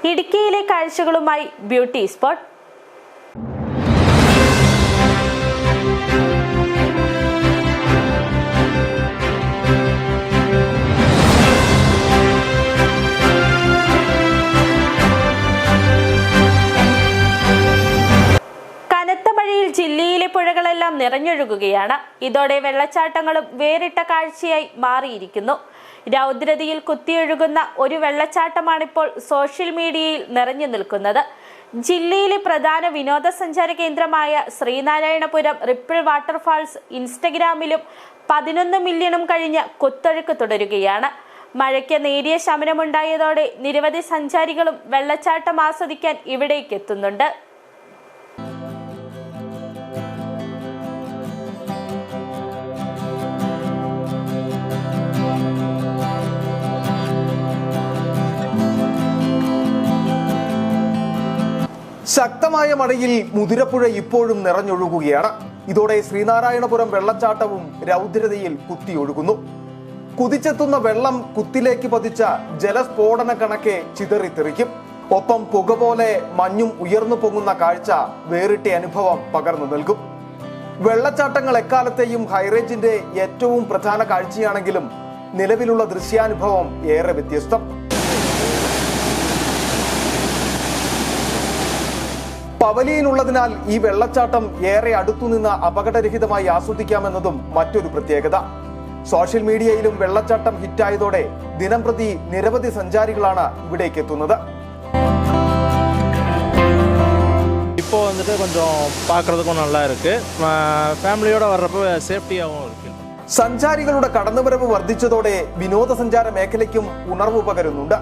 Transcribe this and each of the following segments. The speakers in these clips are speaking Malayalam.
ഇടുക്കിയിലെ കാഴ്ചകളുമായി ബ്യൂട്ടി സ്പോട്ട്. കനത്ത മഴയിൽ ജില്ലയിലെ പുഴകളെല്ലാം നിറഞ്ഞൊഴുകുകയാണ്. ഇതോടെ വെള്ളച്ചാട്ടങ്ങളും വേറിട്ട കാഴ്ചയായി മാറിയിരിക്കുന്നു. രൗദ്രതയിൽ കുത്തിയൊഴുകുന്ന ഒരു വെള്ളച്ചാട്ടമാണിപ്പോൾ സോഷ്യൽ മീഡിയയിൽ നിറഞ്ഞു നിൽക്കുന്നത്. ജില്ലയിലെ പ്രധാന വിനോദസഞ്ചാര കേന്ദ്രമായ ശ്രീനാരായണപുരം റിപ്പിൾ വാട്ടർഫാൾസ് ഇൻസ്റ്റഗ്രാമിലും 11 മില്യണും കഴിഞ്ഞ കുത്തൊഴുക്ക് തുടരുകയാണ്. മഴയ്ക്ക് നേരിയ ശമനമുണ്ടായതോടെ നിരവധി സഞ്ചാരികളും വെള്ളച്ചാട്ടം ആസ്വദിക്കാൻ ഇവിടേക്ക് എത്തുന്നുണ്ട്. ശക്തമായ മഴയിൽ മുതിരപ്പുഴ ഇപ്പോഴും നിറഞ്ഞൊഴുകുകയാണ്. ഇതോടെ ശ്രീനാരായണപുരം വെള്ളച്ചാട്ടവും രൗദ്രതയിൽ കുത്തിയൊഴുകുന്നു. കുതിച്ചെത്തുന്ന വെള്ളം കുത്തിലേക്ക് പതിച്ച ജലസ്ഫോടന കണക്കെ ചിതറിത്തെറിക്കും. ഒപ്പം പുക പോലെ മഞ്ഞും ഉയർന്നു പൊങ്ങുന്ന കാഴ്ച വേറിട്ട അനുഭവം പകർന്നു നൽകും. വെള്ളച്ചാട്ടങ്ങൾ എക്കാലത്തെയും ഹൈറേഞ്ചിന്റെ ഏറ്റവും പ്രധാന കാഴ്ചയാണെങ്കിലും നിലവിലുള്ള ദൃശ്യാനുഭവം ഏറെ വ്യത്യസ്തം. പവലിയനുള്ളതിനാൽ ഈ വെള്ളച്ചാട്ടം ഏറെ അടുത്തുനിന്ന് അപകടരഹിതമായി ആസ്വദിക്കാമെന്നതും മറ്റൊരു പ്രത്യേകത. സോഷ്യൽ മീഡിയയിലും വെള്ളച്ചാട്ടം ഹിറ്റായതോടെ ദിനംപ്രതി നിരവധി സഞ്ചാരികളാണ് ഇവിടേക്ക് എത്തുന്നത്. இப்போ வந்துட்டு கொஞ்சம் பார்க்கறதுக்கும் நல்லா இருக்கு. ഫാമിലിയോടെ വരപ്പോൾ സേഫ്റ്റിയാവും ഇருக்கு. സഞ്ചാരികളുടെ കടന്നുവരവ് വർദ്ധിച്ചതോടെ വിനോദസഞ്ചാര മേഖലയ്ക്കും ഉണർവ് പകരുന്നുണ്ട്.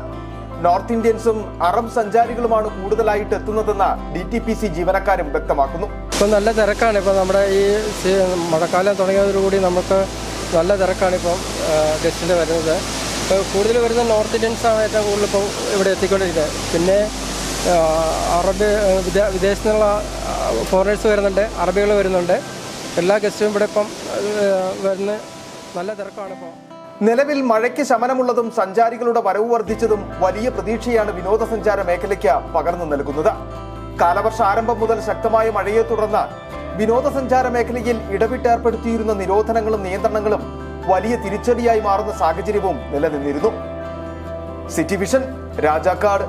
നോർത്ത് ഇന്ത്യൻസും അറബ് സഞ്ചാരികളുമാണ് കൂടുതലായിട്ട് എത്തുന്നതെന്ന് DTPC ജീവനക്കാരും വ്യക്തമാക്കുന്നു. ഇപ്പം നല്ല തിരക്കാണ്. ഇപ്പം നമ്മുടെ ഈ മഴക്കാലം തുടങ്ങിയതോടുകൂടി നമുക്ക് നല്ല തിരക്കാണ് ഇപ്പം ഗസ്റ്റിൻ്റെ വരുന്നത്. ഇപ്പോൾ കൂടുതൽ വരുന്ന നോർത്ത് ഇന്ത്യൻസാണ് ഏറ്റവും കൂടുതൽ ഇപ്പോൾ ഇവിടെ എത്തിക്കൊണ്ടിരിക്കുന്നത്. പിന്നെ അറബ് വിദേശത്തു നിന്നുള്ള ഫോറിനേഴ്സ് വരുന്നുണ്ട്, അറബികൾ വരുന്നുണ്ട്. എല്ലാ ഗസ്റ്റും ഇവിടെ ഇപ്പം വരുന്ന നല്ല തിരക്കാണ് ഇപ്പോൾ. നിലവിൽ മഴയ്ക്ക് ശമനമുള്ളതും സഞ്ചാരികളുടെ വരവ് വർദ്ധിച്ചതും വലിയ പ്രതീക്ഷയാണ് വിനോദസഞ്ചാര മേഖലയ്ക്ക് പകർന്നു നൽകുന്നത്. കാലവർഷ ആരംഭം മുതൽ ശക്തമായ മഴയെ തുടർന്ന് വിനോദസഞ്ചാര മേഖലയിൽ ഇടവിട്ടേർപ്പെടുത്തിയിരുന്ന നിരോധനങ്ങളും നിയന്ത്രണങ്ങളും വലിയ തിരിച്ചടിയായി മാറുന്ന സാഹചര്യവും നിലനിന്നിരുന്നു. City vision, Rajakkad.